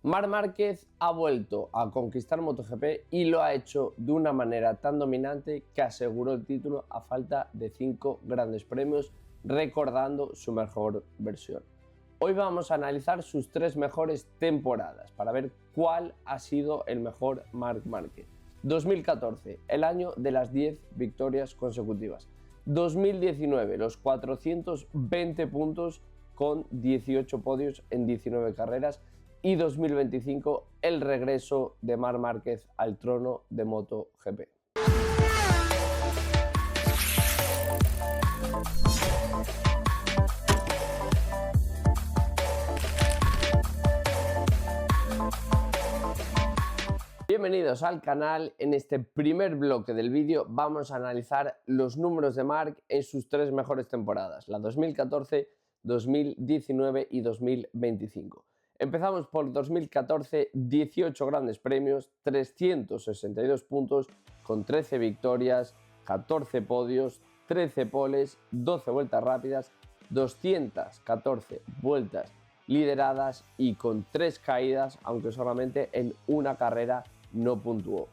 Marc Márquez ha vuelto a conquistar MotoGP y lo ha hecho de una manera tan dominante que aseguró el título a falta de 5 grandes premios, recordando su mejor versión. Hoy vamos a analizar sus 3 mejores temporadas para ver cuál ha sido el mejor Marc Márquez. 2014, el año de las 10 victorias consecutivas. 2019, los 420 puntos con 18 podios en 19 carreras. Y 2025, el regreso de Marc Márquez al trono de MotoGP. Bienvenidos al canal. En este primer bloque del vídeo vamos a analizar los números de Marc en sus 3 mejores temporadas, la 2014, 2019 y 2025. Empezamos por 2014, 18 grandes premios, 362 puntos con 13 victorias, 14 podios, 13 poles, 12 vueltas rápidas, 214 vueltas lideradas y con 3 caídas, aunque solamente en una carrera no puntuó.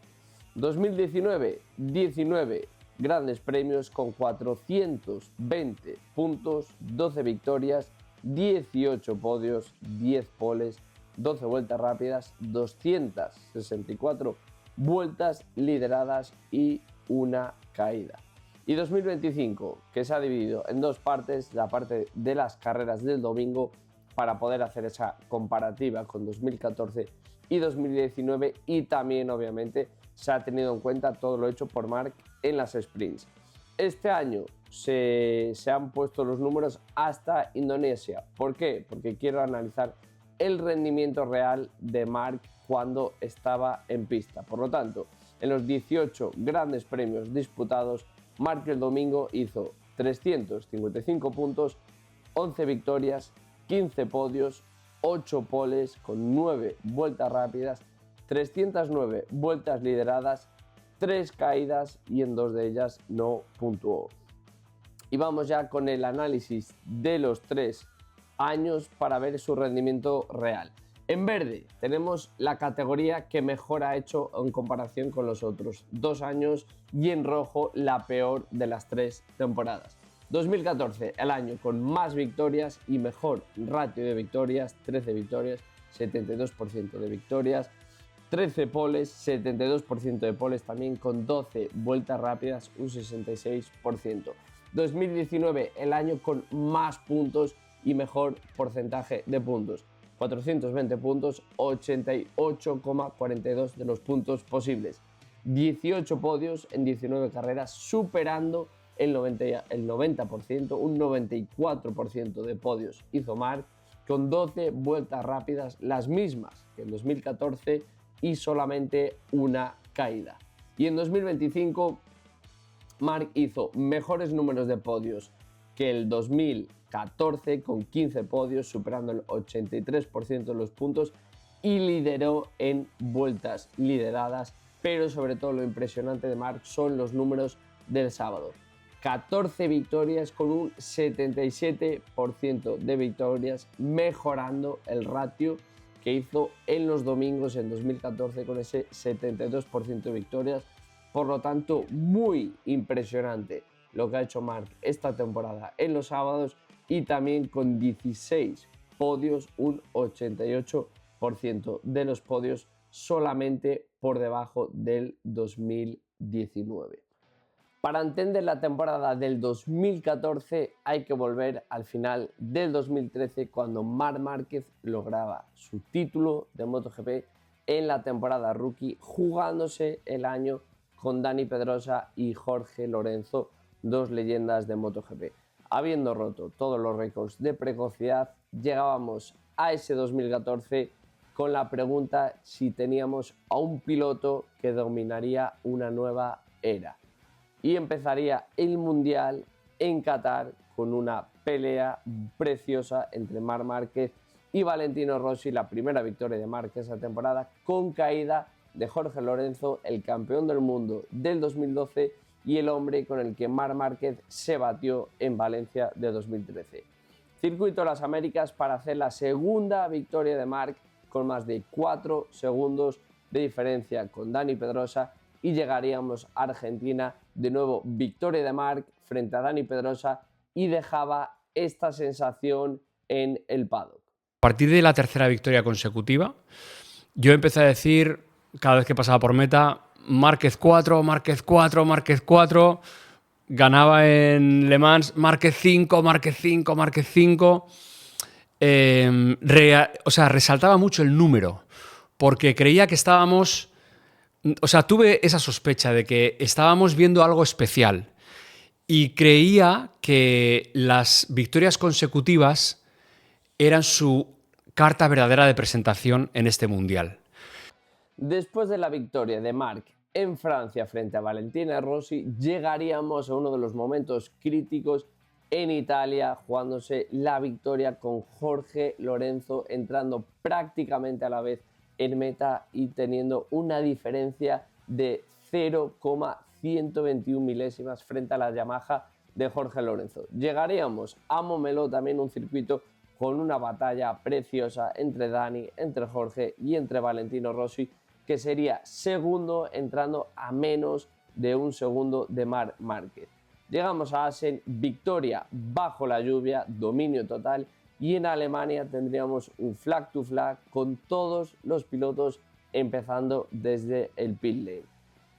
2019, 19 grandes premios con 420 puntos, 12 victorias, 18 podios, 10 poles, 12 vueltas rápidas, 264 vueltas lideradas y una caída. Y 2025, que se ha dividido en 2 partes, la parte de las carreras del domingo para poder hacer esa comparativa con 2014 y 2019, y también obviamente se ha tenido en cuenta todo lo hecho por Marc en las sprints. Este año se han puesto los números hasta Indonesia. ¿Por qué? Porque quiero analizar el rendimiento real de Marc cuando estaba en pista. Por lo tanto, en los 18 grandes premios disputados, Marc el domingo hizo 355 puntos, 11 victorias, 15 podios, 8 poles con 9 vueltas rápidas, 309 vueltas lideradas, 3 caídas y en 2 de ellas no puntuó. Y vamos ya con el análisis de los 3 años para ver su rendimiento real. En verde tenemos la categoría que mejor ha hecho en comparación con los otros 2 años, y en rojo la peor de las 3 temporadas. 2014, el año con más victorias y mejor ratio de victorias, 13 victorias, 72% de victorias, 13 poles, 72% de poles también, con 12 vueltas rápidas, un 66%. 2019, el año con más puntos y mejor porcentaje de puntos. 420 puntos, 88,42 de los puntos posibles. 18 podios en 19 carreras, superando el 90%, un 94% de podios hizo Marc, con 12 vueltas rápidas, las mismas que en 2014, y solamente una caída. Y en 2025, Marc hizo mejores números de podios que el 2014, con 15 podios, superando el 83% de los puntos, y lideró en vueltas lideradas, pero sobre todo lo impresionante de Marc son los números del sábado. 14 victorias con un 77% de victorias, mejorando el ratio que hizo en los domingos en 2014 con ese 72% de victorias. Por lo tanto, muy impresionante lo que ha hecho Marc esta temporada en los sábados, y también con 16 podios, un 88% de los podios, solamente por debajo del 2019. Para entender la temporada del 2014 hay que volver al final del 2013, cuando Marc Márquez lograba su título de MotoGP en la temporada rookie, jugándose el año con Dani Pedrosa y Jorge Lorenzo, 2 leyendas de MotoGP. Habiendo roto todos los récords de precocidad, llegábamos a ese 2014 con la pregunta si teníamos a un piloto que dominaría una nueva era. Y empezaría el Mundial en Qatar con una pelea preciosa entre Marc Márquez y Valentino Rossi, la primera victoria de Marc esa temporada, con caída de Jorge Lorenzo, el campeón del mundo del 2012 y el hombre con el que Marc Márquez se batió en Valencia de 2013. Circuito de las Américas para hacer la segunda victoria de Marc con más de 4 segundos de diferencia con Dani Pedrosa y llegaríamos a Argentina, de nuevo victoria de Marc frente a Dani Pedrosa y dejaba esta sensación en el paddock. A partir de la tercera victoria consecutiva, yo empecé a decir, cada vez que pasaba por meta, Márquez 4, Márquez 4, Márquez 4, ganaba en Le Mans, Márquez 5, Márquez 5, Márquez 5. O sea, resaltaba mucho el número, porque creía que estábamos... O sea, tuve esa sospecha de que estábamos viendo algo especial y creía que las victorias consecutivas eran su carta verdadera de presentación en este Mundial. Después de la victoria de Marc en Francia frente a Valentino Rossi, llegaríamos a uno de los momentos críticos en Italia, jugándose la victoria con Jorge Lorenzo entrando prácticamente a la vez en meta y teniendo una diferencia de 0,121 milésimas frente a la Yamaha de Jorge Lorenzo. Llegaríamos a Montmeló, también un circuito con una batalla preciosa entre Dani, entre Jorge y entre Valentino Rossi, que sería segundo entrando a menos de un segundo de Marc Márquez. Llegamos a Assen, victoria bajo la lluvia, dominio total, y en Alemania tendríamos un flag to flag con todos los pilotos empezando desde el pit lane.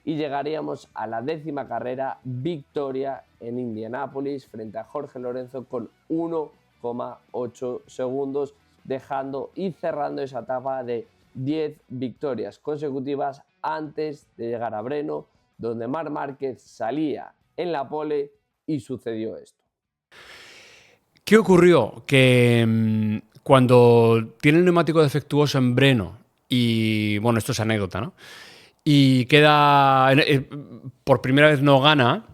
Y llegaríamos a la 10ª carrera, victoria en Indianápolis frente a Jorge Lorenzo con 1,8 segundos, dejando y cerrando esa etapa de 10 victorias consecutivas antes de llegar a Brno, donde Marc Márquez salía en la pole y sucedió esto. ¿Qué ocurrió? Que cuando tiene el neumático defectuoso en Brno, y bueno, esto es anécdota, ¿no? Y queda, por primera vez no gana,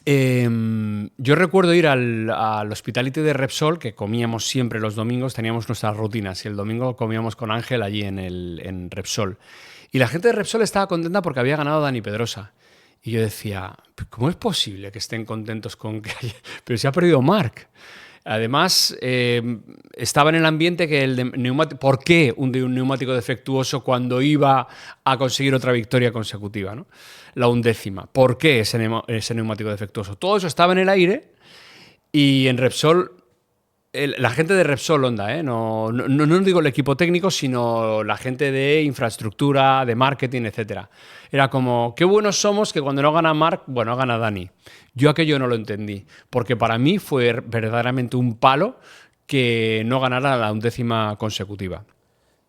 yo recuerdo ir al Hospitality de Repsol, que comíamos siempre los domingos, teníamos nuestras rutinas, y el domingo comíamos con Ángel allí en Repsol. Y la gente de Repsol estaba contenta porque había ganado Dani Pedrosa. Y yo decía, ¿cómo es posible que estén contentos con que haya... Pero se ha perdido Marc. Además, estaba en el ambiente que el neumático... ¿Por qué un neumático defectuoso cuando iba a conseguir otra victoria consecutiva, ¿no? La 11ª. ¿Por qué ese neumático defectuoso? Todo eso estaba en el aire y en Repsol... La gente de Repsol Honda, no digo el equipo técnico, sino la gente de infraestructura, de marketing, etc. Era como, qué buenos somos que cuando no gana Marc, bueno, gana Dani. Yo aquello no lo entendí, porque para mí fue verdaderamente un palo que no ganara la 11ª consecutiva.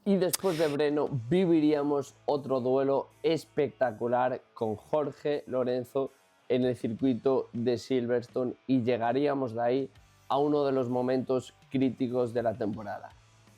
Y después de Brno viviríamos otro duelo espectacular con Jorge Lorenzo en el circuito de Silverstone y llegaríamos de ahí a uno de los momentos críticos de la temporada.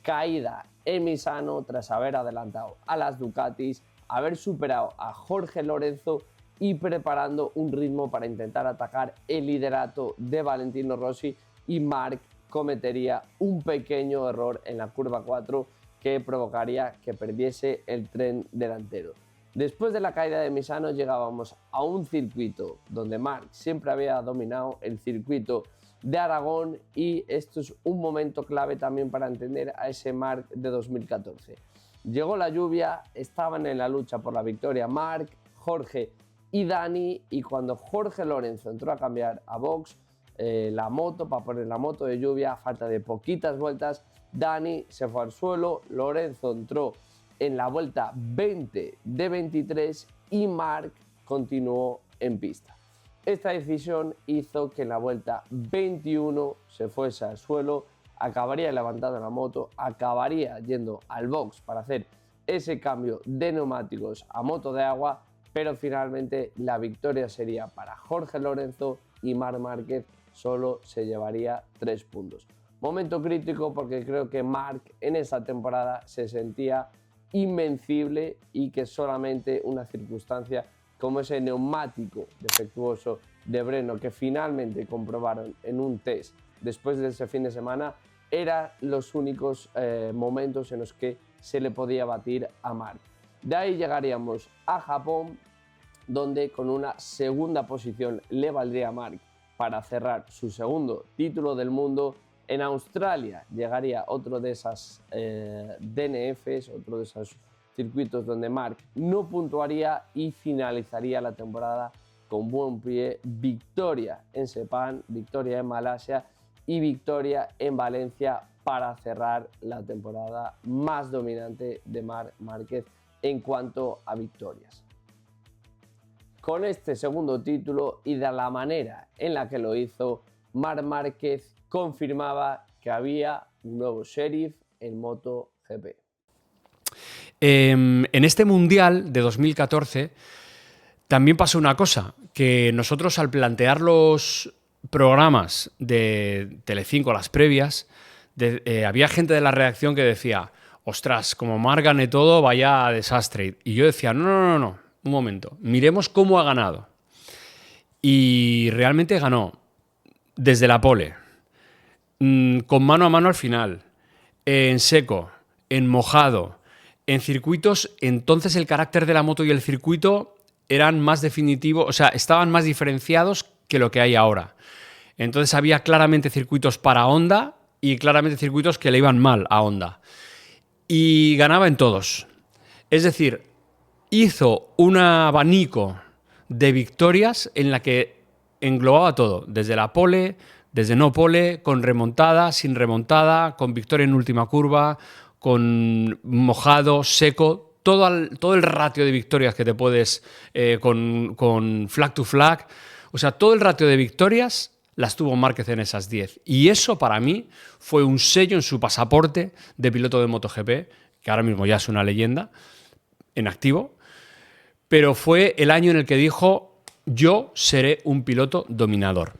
Caída en Misano tras haber adelantado a las Ducatis, haber superado a Jorge Lorenzo y preparando un ritmo para intentar atacar el liderato de Valentino Rossi, y Marc cometería un pequeño error en la curva 4 que provocaría que perdiese el tren delantero. Después de la caída de Misano llegábamos a un circuito donde Marc siempre había dominado, el circuito de Aragón, y esto es un momento clave también para entender a ese Marc de 2014. Llegó la lluvia, estaban en la lucha por la victoria Marc, Jorge y Dani, y cuando Jorge Lorenzo entró a cambiar a box la moto, para poner la moto de lluvia, a falta de poquitas vueltas, Dani se fue al suelo, Lorenzo entró en la vuelta 20 de 23 y Marc continuó en pista. Esta decisión hizo que en la vuelta 21 se fuese al suelo, acabaría levantando la moto, acabaría yendo al box para hacer ese cambio de neumáticos a moto de agua, pero finalmente la victoria sería para Jorge Lorenzo y Marc Márquez solo se llevaría 3 puntos. Momento crítico porque creo que Marc en esa temporada se sentía invencible y que solamente una circunstancia como ese neumático defectuoso de Brno que finalmente comprobaron en un test después de ese fin de semana eran los únicos momentos en los que se le podía batir a Marc. De ahí llegaríamos a Japón, donde con una segunda posición le valdría a Marc para cerrar su segundo título del mundo, En Australia llegaría otro de esas DNFs, otro de esos circuitos donde Marc no puntuaría y finalizaría la temporada con buen pie. Victoria en Sepang, victoria en Malasia y victoria en Valencia para cerrar la temporada más dominante de Marc Márquez en cuanto a victorias. Con este segundo título y de la manera en la que lo hizo, Marc Márquez confirmaba que había un nuevo sheriff en MotoGP. En este Mundial de 2014 también pasó una cosa, que nosotros al plantear los programas de Telecinco, las previas, había gente de la redacción que decía, ostras, como Marc gane todo, vaya desastre. Y yo decía, no, un momento, miremos cómo ha ganado. Y realmente ganó desde la pole, con mano a mano al final, en seco, en mojado, en circuitos. Entonces el carácter de la moto y el circuito eran más definitivos, o sea, estaban más diferenciados que lo que hay ahora. Entonces había claramente circuitos para Honda y claramente circuitos que le iban mal a Honda. Y ganaba en todos. Es decir, hizo un abanico de victorias en la que englobaba todo, desde la pole, desde no pole, con remontada, sin remontada, con victoria en última curva, con mojado, seco, todo el ratio de victorias que te puedes, con flag to flag, o sea, todo el ratio de victorias las tuvo Márquez en esas 10. Y eso para mí fue un sello en su pasaporte de piloto de MotoGP, que ahora mismo ya es una leyenda en activo, pero fue el año en el que dijo, yo seré un piloto dominador.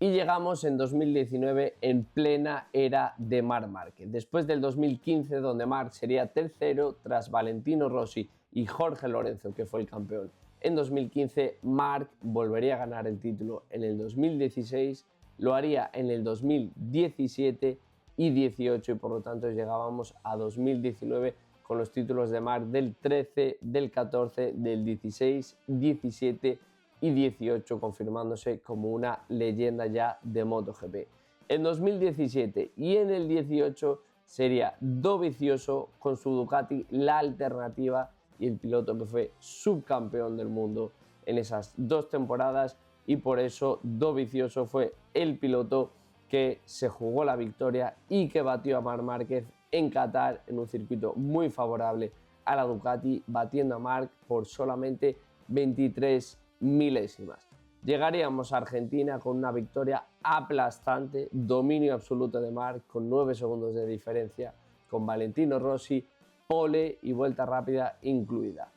Y llegamos en 2019 en plena era de Marc Márquez. Después del 2015, donde Marc sería tercero tras Valentino Rossi y Jorge Lorenzo, que fue el campeón. En 2015, Marc volvería a ganar el título en el 2016, lo haría en el 2017 y 18, y por lo tanto llegábamos a 2019 con los títulos de Marc del 13, del 14, del 16, 17 y 18, confirmándose como una leyenda ya de MotoGP. En 2017 y en el 18 sería Dovizioso con su Ducati la alternativa y el piloto que fue subcampeón del mundo en esas dos temporadas, y por eso Dovizioso fue el piloto que se jugó la victoria y que batió a Marc Márquez en Qatar en un circuito muy favorable a la Ducati, batiendo a Marc por solamente 23 milésimas. Llegaríamos a Argentina con una victoria aplastante, dominio absoluto de Marc con 9 segundos de diferencia, con Valentino Rossi, pole y vuelta rápida incluida.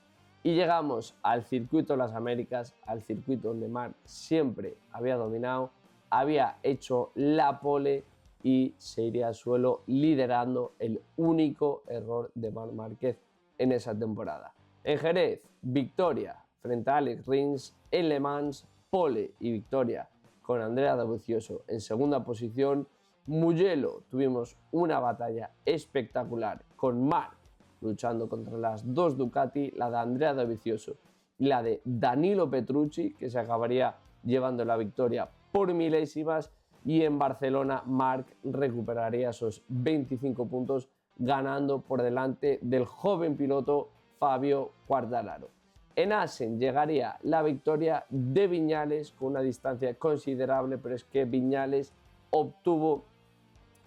Y llegamos al circuito de las Américas, al circuito donde Marc siempre había dominado, había hecho la pole y se iría al suelo liderando, el único error de Marc Márquez en esa temporada. En Jerez, victoria frente a Alex Rins. En Le Mans, pole y victoria con Andrea Dovizioso en segunda posición. Mugello, tuvimos una batalla espectacular con Marc luchando contra las dos Ducati, la de Andrea Dovizioso y la de Danilo Petrucci, que se acabaría llevando la victoria por milésimas. Y en Barcelona, Marc recuperaría esos 25 puntos, ganando por delante del joven piloto Fabio Quartararo. En Assen llegaría la victoria de Viñales con una distancia considerable, pero es que Viñales obtuvo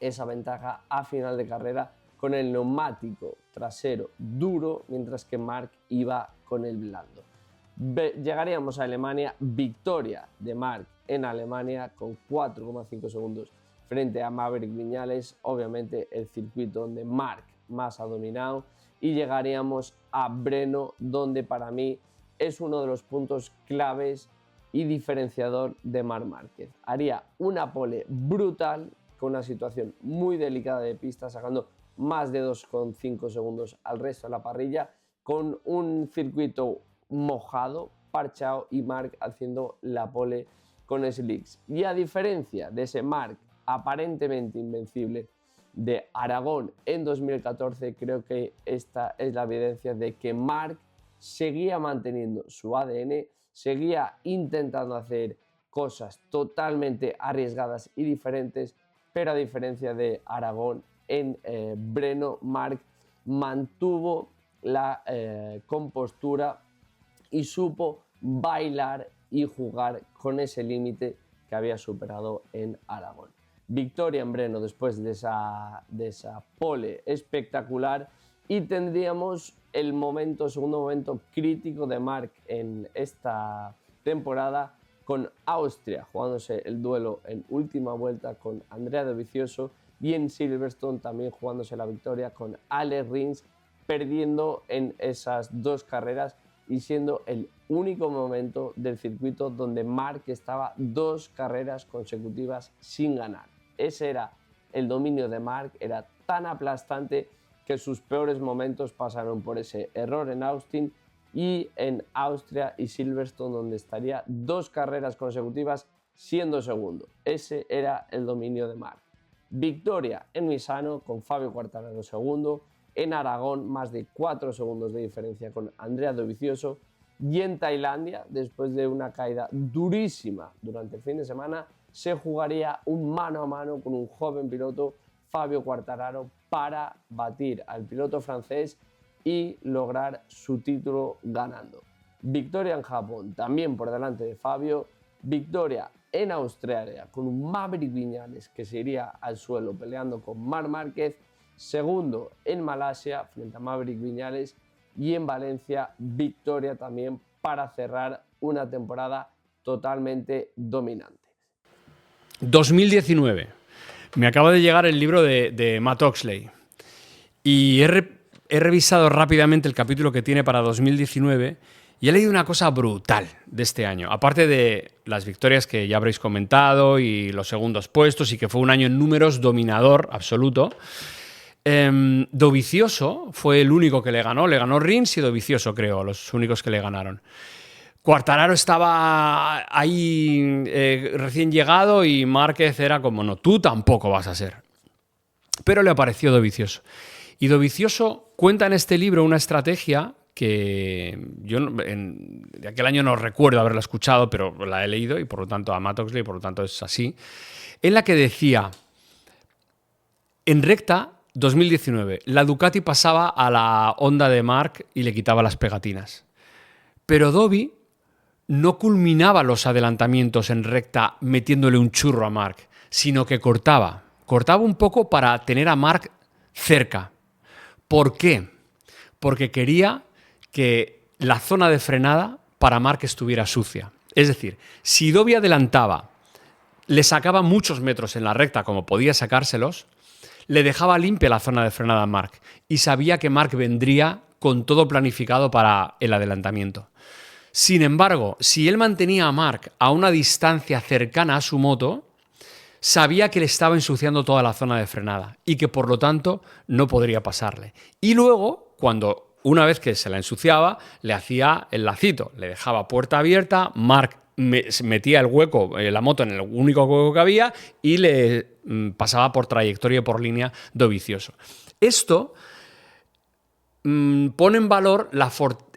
esa ventaja a final de carrera con el neumático trasero duro, mientras que Marc iba con el blando. Llegaríamos a Alemania, victoria de Marc en Alemania con 4,5 segundos frente a Maverick Viñales, obviamente el circuito donde Marc más ha dominado. Y llegaríamos a Brno, donde para mí es uno de los puntos claves y diferenciador de Marc Márquez. Haría una pole brutal con una situación muy delicada de pista, sacando más de 2,5 segundos al resto de la parrilla, con un circuito mojado, parchado, y Marc haciendo la pole con slicks. Y a diferencia de ese Marc aparentemente invencible de Aragón en 2014, creo que esta es la evidencia de que Marc seguía manteniendo su ADN, seguía intentando hacer cosas totalmente arriesgadas y diferentes, pero a diferencia de Aragón, en Brno, Marc mantuvo la compostura y supo bailar y jugar con ese límite que había superado en Aragón. Victoria en Brno después de esa pole espectacular, y tendríamos el segundo momento crítico de Marc en esta temporada, con Austria jugándose el duelo en última vuelta con Andrea Dovizioso, y en Silverstone también jugándose la victoria con Alex Rins, perdiendo en esas dos carreras y siendo el único momento del circuito donde Marc estaba 2 carreras consecutivas sin ganar. Ese era el dominio de Marc, era tan aplastante que sus peores momentos pasaron por ese error en Austin y en Austria y Silverstone, donde estaría 2 carreras consecutivas siendo segundo. Ese era el dominio de Marc. Victoria en Misano con Fabio Quartararo segundo, en Aragón más de 4 segundos de diferencia con Andrea Dovizioso, y en Tailandia, después de una caída durísima durante el fin de semana, se jugaría un mano a mano con un joven piloto, Fabio Quartararo, para batir al piloto francés y lograr su título ganando. Victoria en Japón, también por delante de Fabio. Victoria en Australia con un Maverick Viñales que se iría al suelo peleando con Marc Márquez. Segundo en Malasia frente a Maverick Viñales, y en Valencia victoria también para cerrar una temporada totalmente dominante. 2019. Me acaba de llegar el libro de Matt Oxley y he revisado rápidamente el capítulo que tiene para 2019 y he leído una cosa brutal de este año. Aparte de las victorias que ya habréis comentado y los segundos puestos, y que fue un año en números dominador absoluto, Dovizioso fue el único que le ganó Rins y Dovizioso, creo, los únicos que le ganaron. Quartararo estaba ahí recién llegado y Márquez era como, no, tú tampoco vas a ser. Pero le apareció Dovizioso. Y Dovizioso cuenta en este libro una estrategia que yo de aquel año no recuerdo haberla escuchado, pero la he leído y por lo tanto a Matt Oxley, por lo tanto es así, en la que decía, en recta 2019, la Ducati pasaba a la Honda de Marc y le quitaba las pegatinas. Pero Dovi no culminaba los adelantamientos en recta metiéndole un churro a Marc, sino que cortaba un poco para tener a Marc cerca. ¿Por qué? Porque quería que la zona de frenada para Marc estuviera sucia. Es decir, si Dovi adelantaba, le sacaba muchos metros en la recta, como podía sacárselos, le dejaba limpia la zona de frenada a Marc y sabía que Marc vendría con todo planificado para el adelantamiento. Sin embargo, si él mantenía a Marc a una distancia cercana a su moto, sabía que le estaba ensuciando toda la zona de frenada y que por lo tanto no podría pasarle. Y luego, una vez que se la ensuciaba, le hacía el lacito, le dejaba puerta abierta, Marc metía el hueco, la moto en el único hueco que había y le pasaba por trayectoria y por línea Dovizioso. Esto pone en valor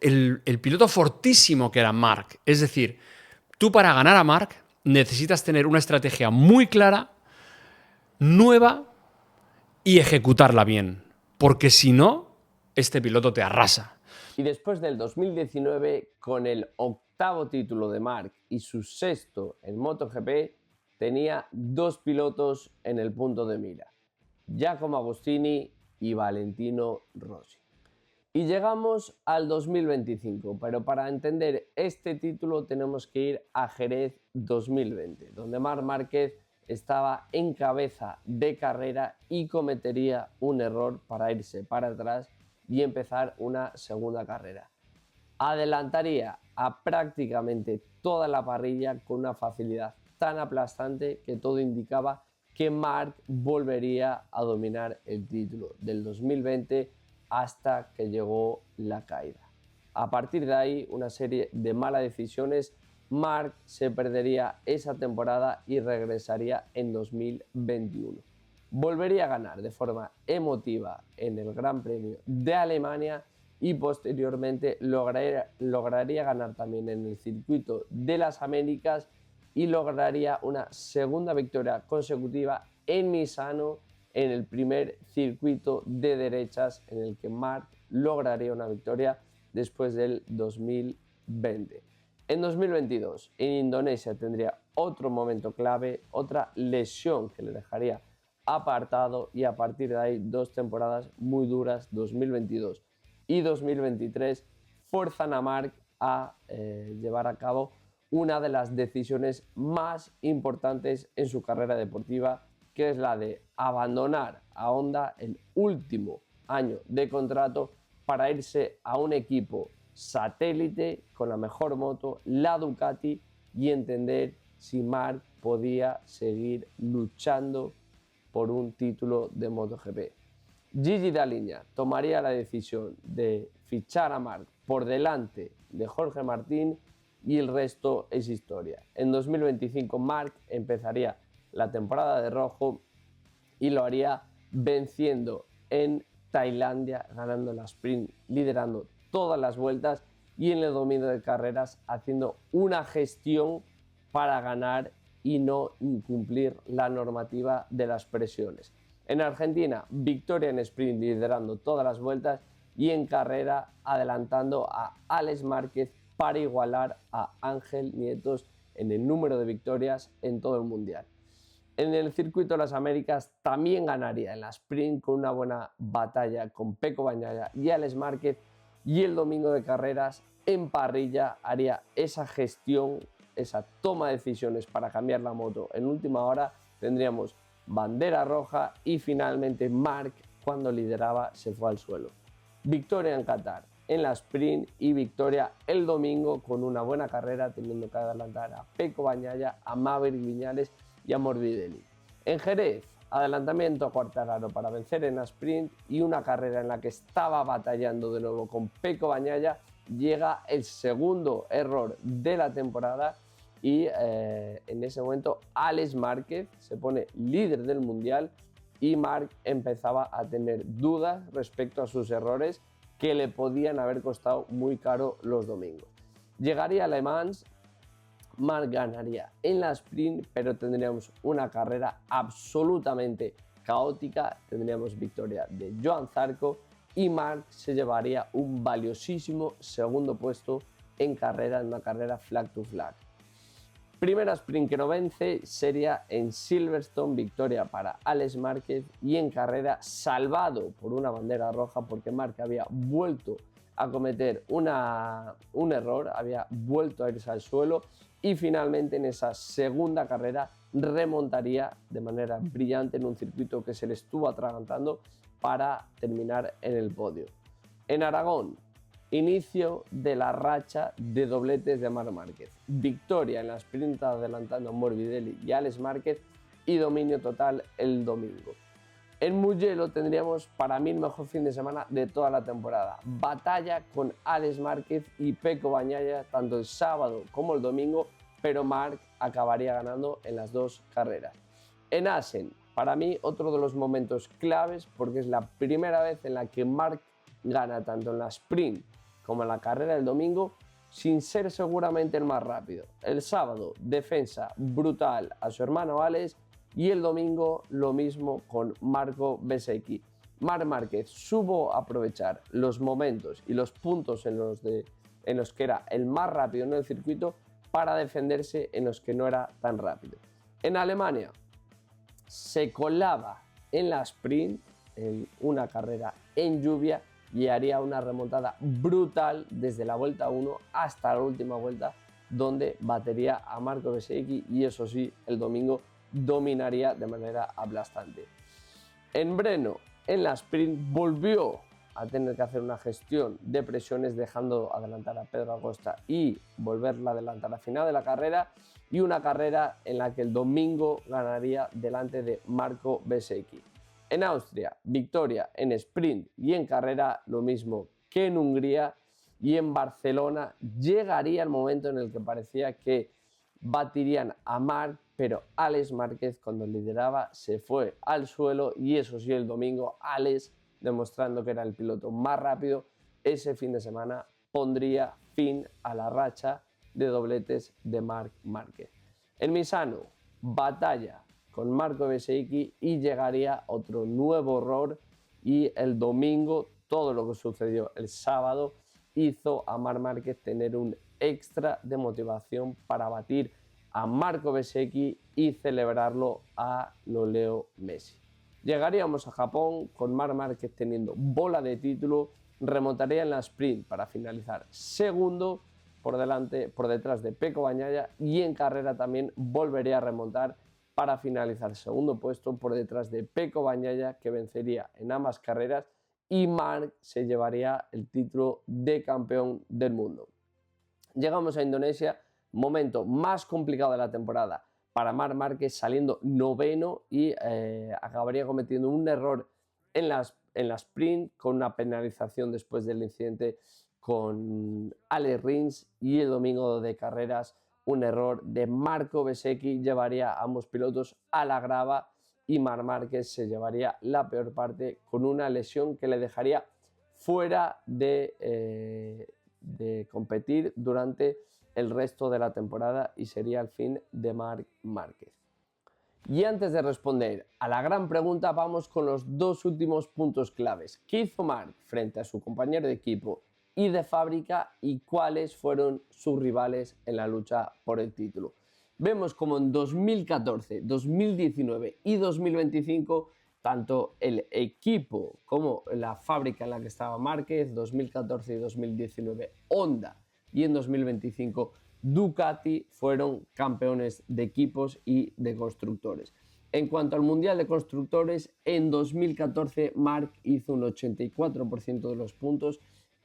el piloto fortísimo que era Marc. Es decir, tú para ganar a Marc necesitas tener una estrategia muy clara, nueva y ejecutarla bien, porque si no, este piloto te arrasa. Y después del 2019, con el 8º título de Marc y su 6º en MotoGP, tenía 2 pilotos en el punto de mira, Giacomo Agostini y Valentino Rossi. Y llegamos al 2025, pero para entender este título tenemos que ir a Jerez 2020, donde Marc Márquez estaba en cabeza de carrera y cometería un error para irse para atrás y empezar una segunda carrera. Adelantaría a prácticamente toda la parrilla con una facilidad tan aplastante que todo indicaba que Marc volvería a dominar el título del 2020 hasta que llegó la caída. A partir de ahí, una serie de malas decisiones, Marc se perdería esa temporada y regresaría en 2021. Volvería a ganar de forma emotiva en el Gran Premio de Alemania y posteriormente lograría ganar también en el Circuito de las Américas y lograría una segunda victoria consecutiva en Misano, en el primer circuito de derechas en el que Marc lograría una victoria después del 2020. En 2022, en Indonesia, tendría otro momento clave, otra lesión que le dejaría apartado, y a partir de ahí 2 temporadas muy duras, 2022 y 2023, fuerzan a Marc a llevar a cabo una de las decisiones más importantes en su carrera deportiva, que es la de abandonar a Honda el último año de contrato para irse a un equipo satélite con la mejor moto, la Ducati, y entender si Marc podía seguir luchando por un título de MotoGP. Gigi Dall'Igna tomaría la decisión de fichar a Marc por delante de Jorge Martín, y el resto es historia. En 2025 Marc empezaría la temporada de rojo y lo haría venciendo en Tailandia, ganando la sprint, liderando todas las vueltas, y en el domingo de carreras haciendo una gestión para ganar y no incumplir la normativa de las presiones. En Argentina, victoria en sprint liderando todas las vueltas, y en carrera adelantando a Alex Márquez para igualar a Ángel Nietos en el número de victorias en todo el mundial. En el circuito de las Américas también ganaría en la sprint con una buena batalla con Pecco Bagnaia y Alex Márquez, y el domingo de carreras en parrilla haría esa gestión, esa toma de decisiones para cambiar la moto en última hora. Tendríamos bandera roja y finalmente Marc, cuando lideraba, se fue al suelo. Victoria en Qatar en la sprint y victoria el domingo con una buena carrera, teniendo que adelantar a Pecco Bagnaia, a Maverick Viñales y a Morbidelli. En Jerez, adelantamiento a Quartararo para vencer en la sprint, y una carrera en la que estaba batallando de nuevo con Pecco Bagnaia. Llega el segundo error de la temporada y en ese momento Alex Márquez se pone líder del mundial, y Marc empezaba a tener dudas respecto a sus errores que le podían haber costado muy caro los domingos. Llegaría a Le Mans, Marc ganaría en la sprint, pero tendríamos una carrera absolutamente caótica. Tendríamos victoria de Joan Zarco y Marc se llevaría un valiosísimo segundo puesto en una carrera flag to flag. Primera sprint que no vence sería en Silverstone, victoria para Alex Márquez, y en carrera salvado por una bandera roja porque Marc había vuelto a cometer un error, había vuelto a irse al suelo, y finalmente en esa segunda carrera remontaría de manera brillante en un circuito que se le estuvo atragantando para terminar en el podio. En Aragón, inicio de la racha de dobletes de Marc Márquez. Victoria en la sprint adelantando a Morbidelli y Alex Márquez, y dominio total el domingo. En Mugello tendríamos para mí el mejor fin de semana de toda la temporada. Batalla con Alex Márquez y Pecco Bagnaia tanto el sábado como el domingo, pero Marc acabaría ganando en las dos carreras. En Assen, para mí otro de los momentos claves, porque es la primera vez en la que Marc gana tanto en la sprint como en la carrera del domingo, sin ser seguramente el más rápido. El sábado, defensa brutal a su hermano Alex, y el domingo lo mismo con Marco Bezzecchi. Marc Márquez supo aprovechar los momentos y los puntos en los que era el más rápido en el circuito para defenderse en los que no era tan rápido. En Alemania se colaba en la sprint en una carrera en lluvia y haría una remontada brutal desde la vuelta 1 hasta la última vuelta, donde batería a Marco Bezzecchi, y eso sí, el domingo dominaría de manera aplastante. En Brno, en la sprint, volvió a tener que hacer una gestión de presiones, dejando adelantar a Pedro Acosta y volverla a adelantar al final de la carrera, y una carrera en la que el domingo ganaría delante de Marco Bezzecchi. En Austria, victoria en sprint y en carrera, lo mismo que en Hungría, y en Barcelona llegaría el momento en el que parecía que batirían a Marc, pero Alex Márquez, cuando lideraba, se fue al suelo, y eso sí, el domingo Alex, demostrando que era el piloto más rápido, ese fin de semana pondría fin a la racha de dobletes de Marc Márquez. En Misano, batalla con Marco Bezzecchi y llegaría otro nuevo error, y el domingo todo lo que sucedió el sábado hizo a Marc Márquez tener un extra de motivación para batir a Marco Bezzecchi y celebrarlo a lo Leo Messi. Llegaríamos a Japón con Marc Márquez teniendo bola de título, remontaría en la sprint para finalizar segundo por detrás de Pecco Bagnaia, y en carrera también volvería a remontar para finalizar segundo puesto por detrás de Pecco Bagnaia, que vencería en ambas carreras, y Marc se llevaría el título de campeón del mundo. Llegamos a Indonesia, momento más complicado de la temporada para Marc Márquez, saliendo noveno y acabaría cometiendo un error en la sprint con una penalización después del incidente con Alex Rins, y el domingo de carreras un error de Marco Bezzecchi llevaría a ambos pilotos a la grava y Marc Márquez se llevaría la peor parte con una lesión que le dejaría fuera de competir durante el resto de la temporada y sería el fin de Marc Márquez. Y antes de responder a la gran pregunta, vamos con los dos últimos puntos claves. ¿Qué hizo Marc frente a su compañero de equipo y de fábrica y cuáles fueron sus rivales en la lucha por el título? Vemos como en 2014, 2019 y 2025 tanto el equipo como la fábrica en la que estaba Márquez, 2014 y 2019 Honda, y en 2025 Ducati, fueron campeones de equipos y de constructores. En cuanto al Mundial de Constructores, en 2014 Marc hizo un 84% de los puntos,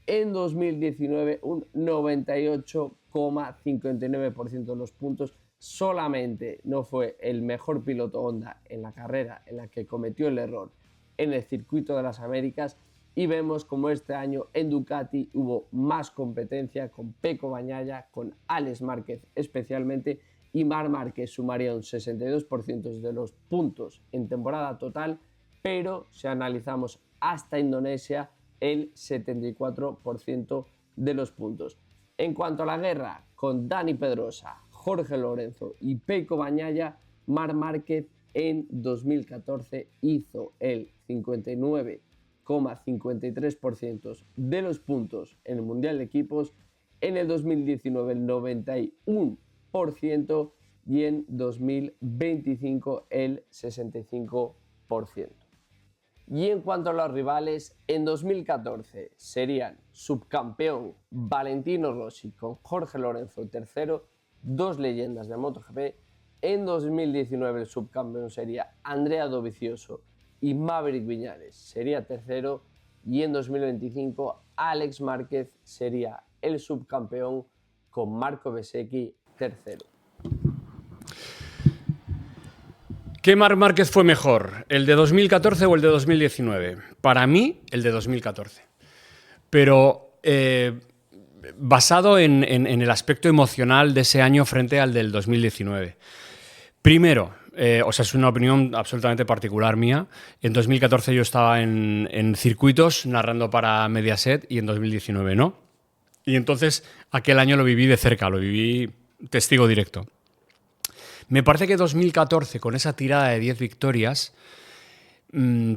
en 2019 un 98,59% de los puntos. Solamente no fue el mejor piloto Honda en la carrera en la que cometió el error en el circuito de las Américas, y vemos como este año en Ducati hubo más competencia con Pecco Bagnaia, con Alex Márquez especialmente, y Marc Márquez sumaría un 62% de los puntos en temporada total, pero si analizamos hasta Indonesia, el 74% de los puntos. En cuanto a la guerra con Dani Pedrosa, Jorge Lorenzo y Pecco Bagnaia, Marc Márquez en 2014 hizo el 59,53% de los puntos en el Mundial de Equipos, en el 2019 el 91% y en 2025 el 65%. Y en cuanto a los rivales, en 2014 serían subcampeón Valentino Rossi con Jorge Lorenzo tercero, dos leyendas de MotoGP. En 2019 el subcampeón sería Andrea Dovizioso y Maverick Viñales sería tercero, y en 2025 Alex Márquez sería el subcampeón con Marco Bezzecchi tercero. ¿Qué Marc Márquez fue mejor, el de 2014 o el de 2019? Para mí, el de 2014. Pero basado en el aspecto emocional de ese año frente al del 2019. Primero, es una opinión absolutamente particular mía. En 2014 yo estaba en circuitos narrando para Mediaset y en 2019 no. Y entonces aquel año lo viví de cerca, lo viví testigo directo. Me parece que 2014, con esa tirada de 10 victorias,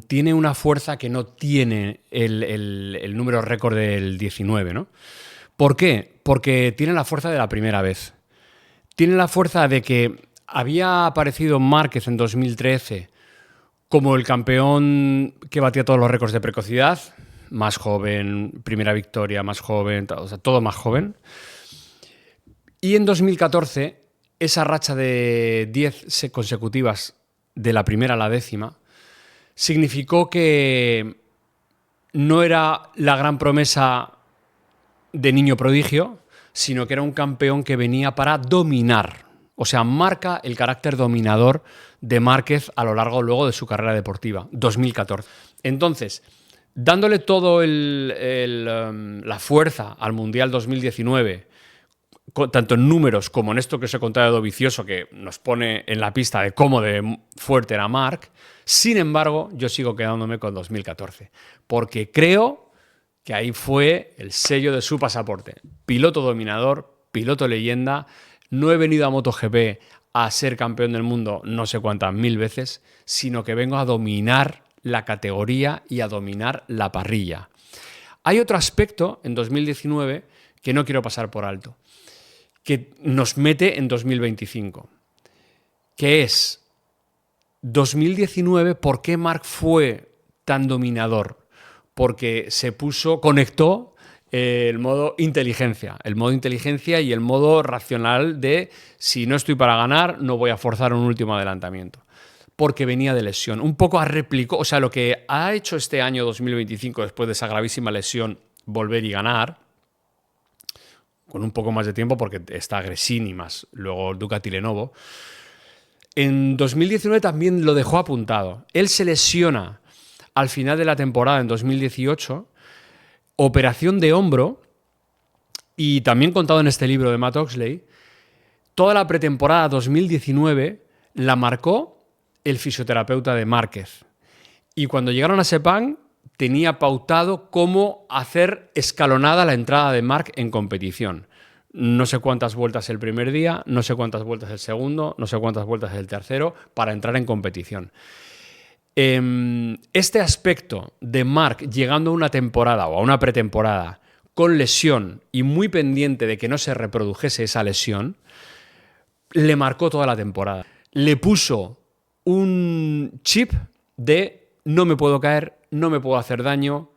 tiene una fuerza que no tiene el número récord del 19, ¿no? ¿Por qué? Porque tiene la fuerza de la primera vez. Tiene la fuerza de que había aparecido Márquez en 2013 como el campeón que batía todos los récords de precocidad, más joven, primera victoria, más joven, todo más joven. Y en 2014... esa racha de 10 consecutivas de la primera a la décima significó que no era la gran promesa de niño prodigio, sino que era un campeón que venía para dominar. O sea, marca el carácter dominador de Márquez a lo largo luego de su carrera deportiva, 2014. Entonces, dándole todo la fuerza al Mundial 2019, tanto en números como en esto que os he contado de Dovizioso, que nos pone en la pista de cómo de fuerte era Marc. Sin embargo, yo sigo quedándome con 2014, porque creo que ahí fue el sello de su pasaporte. Piloto dominador, piloto leyenda. No he venido a MotoGP a ser campeón del mundo no sé cuántas mil veces, sino que vengo a dominar la categoría y a dominar la parrilla. Hay otro aspecto en 2019 que no quiero pasar por alto, que nos mete en 2025, que es 2019, ¿por qué Marc fue tan dominador? Porque conectó el modo inteligencia y el modo racional de si no estoy para ganar, no voy a forzar un último adelantamiento. Porque venía de lesión. Un poco replicó, o sea, lo que ha hecho este año 2025, después de esa gravísima lesión, volver y ganar, con un poco más de tiempo porque está Gresini más luego Ducati Lenovo. En 2019 también lo dejó apuntado. Él se lesiona al final de la temporada en 2018, operación de hombro, y también contado en este libro de Matt Oxley, toda la pretemporada 2019 la marcó el fisioterapeuta de Márquez. Y cuando llegaron a Sepang tenía pautado cómo hacer escalonada la entrada de Marc en competición. No sé cuántas vueltas el primer día, no sé cuántas vueltas el segundo, no sé cuántas vueltas el tercero para entrar en competición. Este aspecto de Marc llegando a una temporada o a una pretemporada con lesión y muy pendiente de que no se reprodujese esa lesión, le marcó toda la temporada. Le puso un chip de no me puedo caer, no me puedo hacer daño,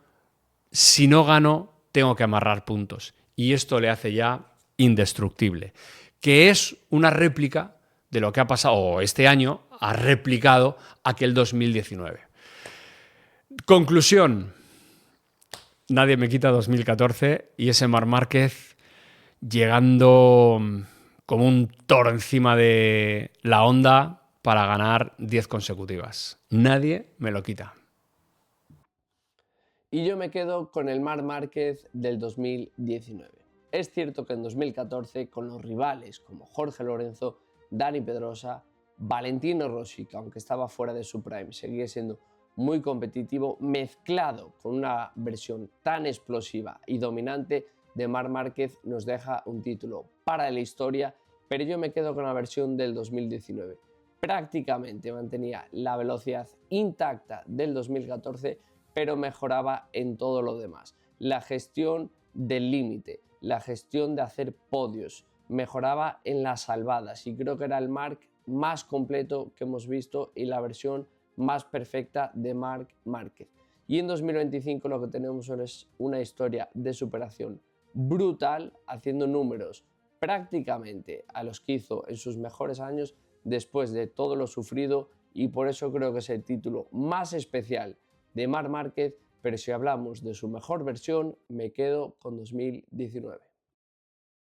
si no gano tengo que amarrar puntos. Y esto le hace ya indestructible, que es una réplica de lo que ha pasado, o este año ha replicado aquel 2019. Conclusión, nadie me quita 2014 y ese Marc Márquez llegando como un toro encima de la onda para ganar 10 consecutivas. Nadie me lo quita. Y yo me quedo con el Marc Márquez del 2019. Es cierto que en 2014, con los rivales como Jorge Lorenzo, Dani Pedrosa, Valentino Rossi, que aunque estaba fuera de su prime, seguía siendo muy competitivo, mezclado con una versión tan explosiva y dominante de Marc Márquez, nos deja un título para la historia, pero yo me quedo con la versión del 2019. Prácticamente mantenía la velocidad intacta del 2014, pero mejoraba en todo lo demás. La gestión del límite, la gestión de hacer podios, mejoraba en las salvadas y creo que era el Marc más completo que hemos visto y la versión más perfecta de Marc Márquez. Y en 2025 lo que tenemos es una historia de superación brutal, haciendo números prácticamente a los que hizo en sus mejores años después de todo lo sufrido, y por eso creo que es el título más especial de Marc Márquez, pero si hablamos de su mejor versión, me quedo con 2019.